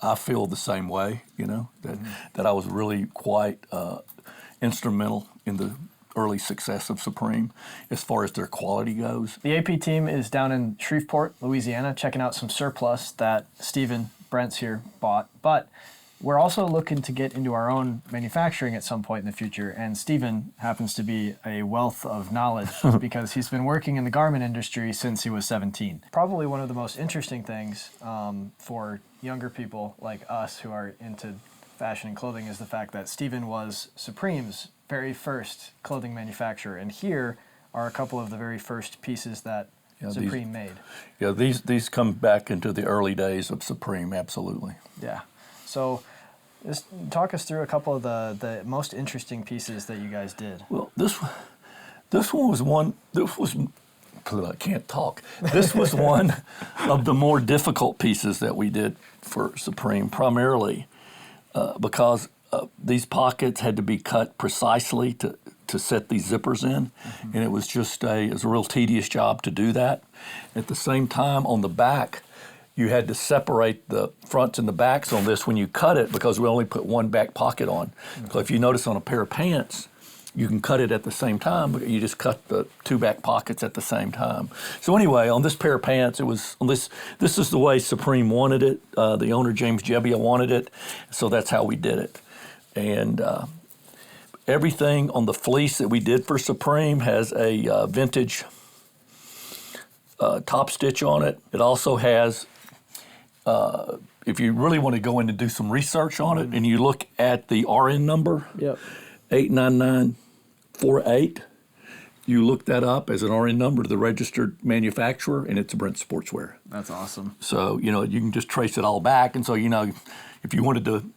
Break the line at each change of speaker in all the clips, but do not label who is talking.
I feel the same way, that I was really quite instrumental in the early success of Supreme as far as their quality goes.
The AP team is down in Shreveport, Louisiana, checking out some surplus that Stephen Brents here bought. But we're also looking to get into our own manufacturing at some point in the future, and Stephen happens to be a wealth of knowledge because he's been working in the garment industry since he was 17. Probably one of the most interesting things for younger people like us who are into fashion and clothing is the fact that Stephen was Supreme's very first clothing manufacturer, and here are a couple of the very first pieces that Supreme made.
Yeah, these come back into the early days of Supreme, absolutely.
Yeah. So just talk us through a couple of the most interesting pieces that you guys did.
Well, this one was one, I can't talk. This was one of the more difficult pieces that we did for Supreme, primarily because these pockets had to be cut precisely to set these zippers in, and it was a real tedious job to do that. At the same time, on the back, you had to separate the fronts and the backs on this when you cut it because we only put one back pocket on. So if you notice on a pair of pants, you can cut it at the same time, but you just cut the two back pockets at the same time. So anyway, on this pair of pants, this is the way Supreme wanted it. The owner, James Jebbia, wanted it, so that's how we did it. And everything on the fleece that we did for Supreme has a vintage top stitch on it. It also has, if you really want to go in and do some research on it, and you look at the RN number, 89948, you look that up as an RN number to the registered manufacturer, and it's Brents Sportswear.
That's awesome.
So, you can just trace it all back. And so, if you wanted to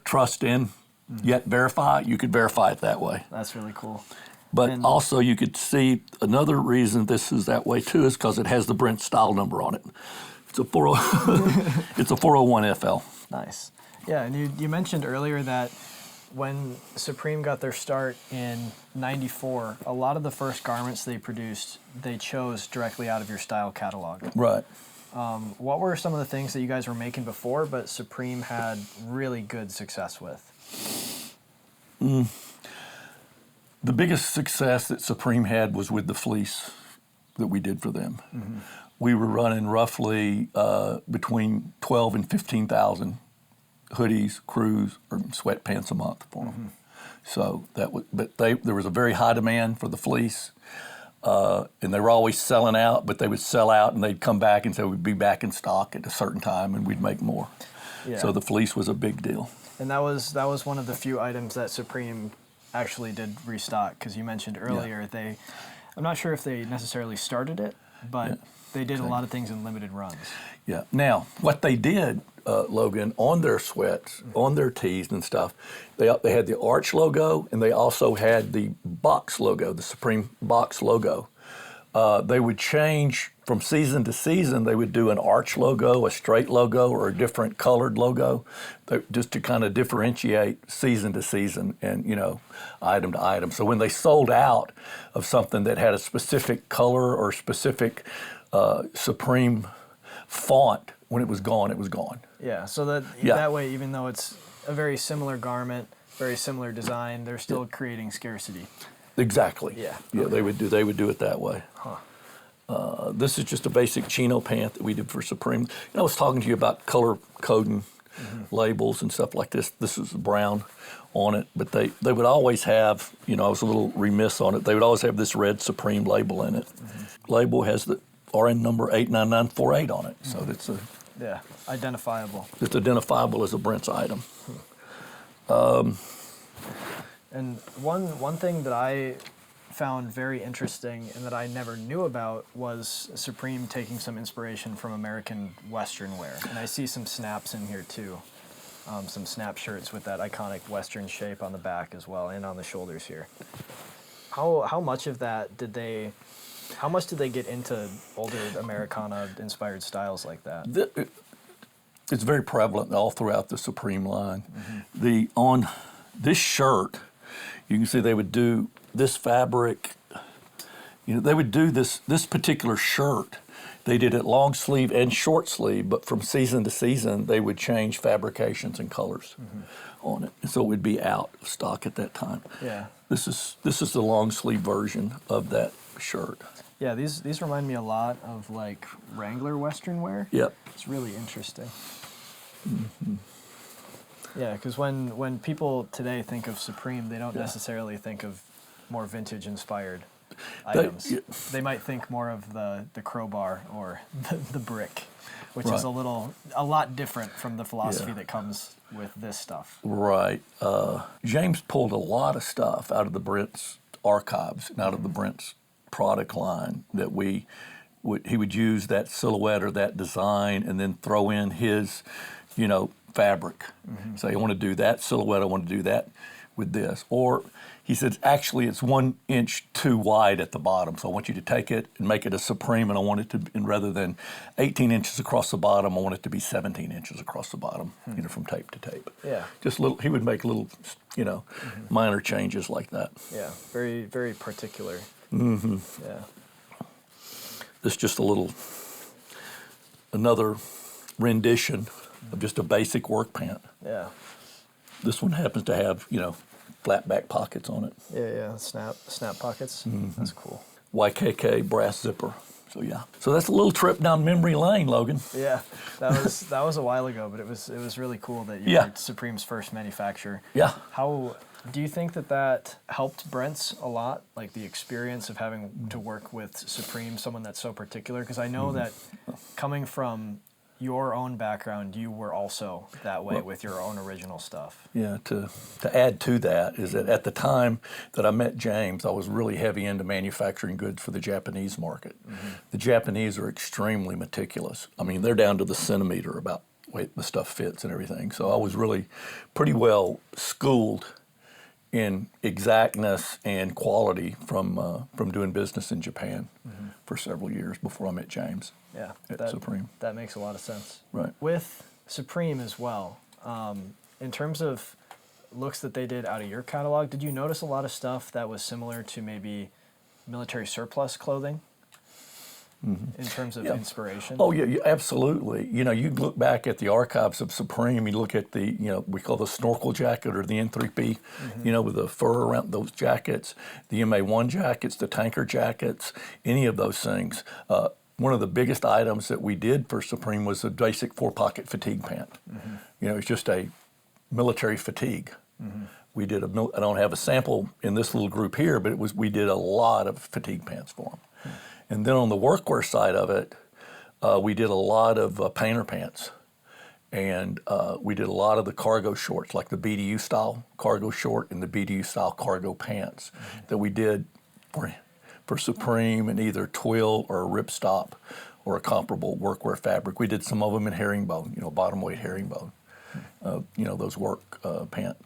trust in, yet verify, you could verify it that way.
That's really cool.
But also you could see another reason this is that way too is because it has the Brent style number on it. It's a 401 FL.
Nice. Yeah, and you mentioned earlier that when Supreme got their start in '94, a lot of the first garments they produced, they chose directly out of your style catalog.
Right.
What were some of the things that you guys were making before, but Supreme had really good success with?
The biggest success that Supreme had was with the fleece that we did for them. We were running roughly between 12 and 15,000 hoodies, crews, or sweatpants a month for them. So there was a very high demand for the fleece, and they were always selling out. But they would sell out, and they'd come back and say we'd be back in stock at a certain time, and we'd make more. Yeah. So the fleece was a big deal.
And that was one of the few items that Supreme actually did restock, because you mentioned earlier I'm not sure if they necessarily started it, but they did a lot of things in limited runs.
Yeah. Now, what they did, Logan, on their sweats, on their tees and stuff, they had the Arch logo, and they also had the box logo, the Supreme box logo. They would change from season to season. They would do an Arch logo, a straight logo, or a different colored logo, just to kind of differentiate season to season and, item to item. So when they sold out of something that had a specific color or specific Supreme font, when it was gone, it was gone.
Yeah, so that way, even though it's a very similar garment, very similar design, they're still creating scarcity.
Exactly.
Yeah.
Yeah, they would do it that way.
Huh.
This is just a basic chino pant that we did for Supreme. I was talking to you about color coding labels and stuff like this. This is brown on it, but they would always have, I was a little remiss on it, they would always have this red Supreme label in it. Label has the RN number 89948 on it, so it's
identifiable.
It's identifiable as a Brents item.
And one thing that I found very interesting and that I never knew about was Supreme taking some inspiration from American Western wear. And I see some snaps in here too. Some snap shirts with that iconic Western shape on the back as well and on the shoulders here. How much of that did they get into older Americana-inspired styles like that?
It's very prevalent all throughout the Supreme line. On this shirt, you can see they would do this fabric. They would do this particular shirt They did it long sleeve and short sleeve, but from season to season, they would change fabrications and colors on it. And so it would be out of stock at that time.
Yeah.
This is the long sleeve version of that shirt.
Yeah, these remind me a lot of like Wrangler Western wear.
Yep.
It's really interesting. Yeah, because when people today think of Supreme, they don't necessarily think of more vintage inspired items. They might think more of the crowbar or the brick, which is a lot different from the philosophy that comes with this stuff.
Right. James pulled a lot of stuff out of the Brents archives and out of the Brents product line that he would use that silhouette or that design and then throw in his, fabric. Say, I want to do that silhouette, I want to do that with this. Or he said, actually, it's 1 inch too wide at the bottom, so I want you to take it and make it a Supreme, and I want it to, and rather than 18 inches across the bottom, I want it to be 17 inches across the bottom, from tape to tape.
Yeah.
Just he would make little, minor changes like that.
Yeah, very, very particular. Yeah.
This is just another rendition of just a basic work pant.
Yeah.
This one happens to have, flat back pockets on it.
Yeah, snap pockets. That's cool.
YKK brass zipper. So yeah. So that's a little trip down memory lane, Logan.
Yeah, that was a while ago, but it was really cool that you were Supreme's first manufacturer.
Yeah.
How do you think that helped Brents a lot, like the experience of having to work with Supreme, someone that's so particular? Because I know that coming from your own background, you were also that way with your own original stuff.
Yeah, to add to that is that at the time that I met James, I was really heavy into manufacturing goods for the Japanese market. The Japanese are extremely meticulous. I mean, they're down to the centimeter about the way the stuff fits and everything. So I was really pretty well schooled in exactness and quality from doing business in Japan for several years before I met James.
Yeah,
at Supreme.
That makes a lot of sense.
Right.
With Supreme as well, in terms of looks that they did out of your catalog, did you notice a lot of stuff that was similar to maybe military surplus clothing in terms of inspiration?
Oh, yeah, absolutely. You look back at the archives of Supreme, you look at the, we call the snorkel jacket or the N3P, with the fur around those jackets, the MA1 jackets, the tanker jackets, any of those things. One of the biggest items that we did for Supreme was a basic 4-pocket fatigue pant. It's just a military fatigue. We did I don't have a sample in this little group here, but we did a lot of fatigue pants for them. And then on the workwear side of it, we did a lot of painter pants. And we did a lot of the cargo shorts, like the BDU style cargo short and the BDU style cargo pants that we did for Supreme in either twill or a ripstop or a comparable workwear fabric. We did some of them in herringbone, bottom weight herringbone. Those work pant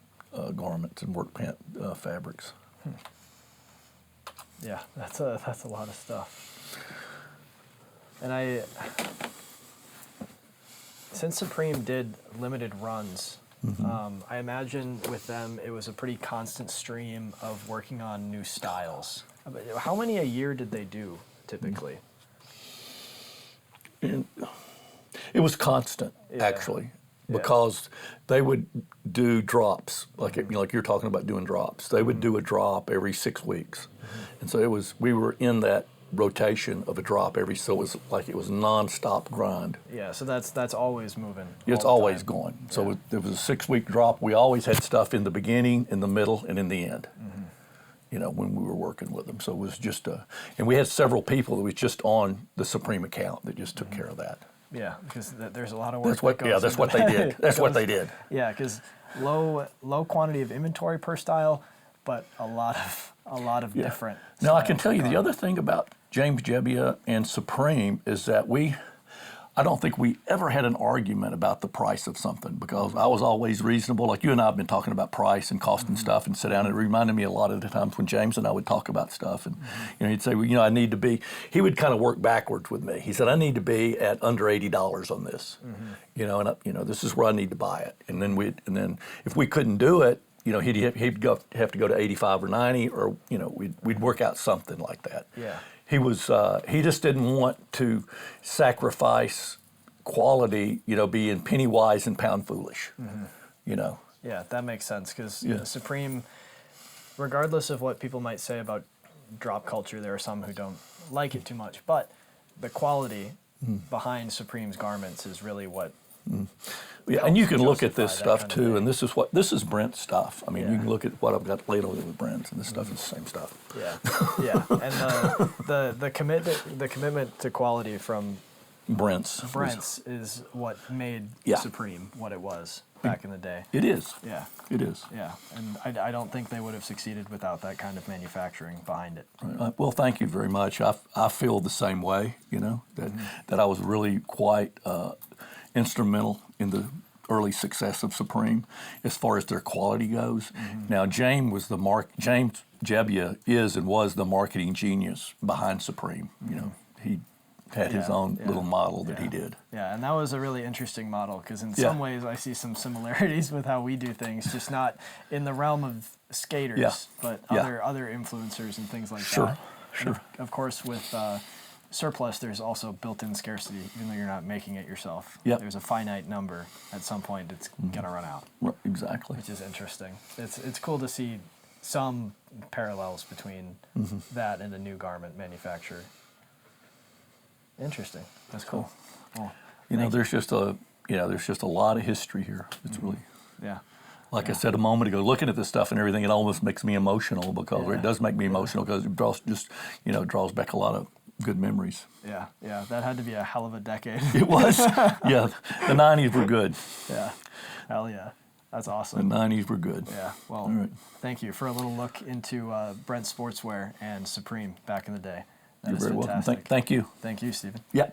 garments and work pant fabrics.
Yeah, that's a lot of stuff. And since Supreme did limited runs, I imagine with them it was a pretty constant stream of working on new styles. How many a year did they do typically?
It was constant, actually, because they would do drops, like you're talking about doing drops. They would do a drop every 6 weeks, and so we were in that rotation of a drop so it was like it was nonstop grind.
Yeah, so that's always moving.
It's always going. So it was a 6-week drop. We always had stuff in the beginning, in the middle, and in the end. When we were working with them. So it was just and we had several people that was just on the Supreme account that just took care of that.
Yeah, because there's a lot of work.
That's what they did. That's what they did.
Yeah, because low quantity of inventory per style, but a lot of different.
Now I can tell you the other thing about James Jebbia and Supreme is that I don't think we ever had an argument about the price of something because I was always reasonable. Like you and I have been talking about price and cost and stuff and sit down. And it reminded me a lot of the times when James and I would talk about stuff. And he'd say, well, I need to be, he would kind of work backwards with me. He said, I need to be at under $80 on this, and this is where I need to buy it. And then if we couldn't do it, he'd have to go to 85 or 90 or, we'd work out something like that.
Yeah.
he just didn't want to sacrifice quality, being penny wise and pound foolish,
Yeah, that makes sense because
Yeah.
Supreme, regardless of what people might say about drop culture, there are some who don't like it too much, but the quality behind Supreme's garments is really what.
Yeah, and you can look at
justify
this
that
stuff
kind of
too,
thing.
and this is Brent stuff. I mean, you
Yeah.
can look at what I've got laid over with Brent, and this stuff is the same stuff.
Yeah, yeah, and the commitment to quality from
Brent's.
Brents is what made
Yeah.
Supreme what it was back in the day.
It is.
Yeah,
It is.
yeah, and I don't think they would have succeeded without that kind of manufacturing behind it.
Well, thank you very much. I feel the same way. That I was really quite instrumental in the early success of Supreme as far as their quality goes. Now, James Jebbia is and was the marketing genius behind Supreme. He had his
Yeah,
own
yeah,
little model that he
yeah.
did.
Yeah, and that was a really interesting model because in
Yeah.
some ways I see some similarities with how we do things, just not in the realm of skaters,
Yeah.
but
Yeah.
other influencers and things like
Sure,
that.
sure.
And of course, with surplus, there's also built-in scarcity, even though you're not making it yourself.
Yep.
There's a finite number. At some point, it's gonna run out,
Right, exactly.
which is interesting. It's cool to see some parallels between that and a new garment manufacturer. Interesting. That's cool. Well,
There's just a lot of history here. It's really,
yeah.
like I said a moment ago, looking at this stuff and everything, it almost makes me emotional because
Yeah.
it does make me emotional because it draws back a lot of good memories.
Yeah, yeah, that had to be a hell of a decade.
It was, yeah. The '90s were good.
Yeah, hell yeah, that's
The
awesome.
'90s were good.
Yeah, well,
All right.
thank you for a little look into Brent Sportswear and Supreme back in the day. That
You're
is
very welcome.
fantastic.
Thank you.
Thank you, Stephen.
Yeah.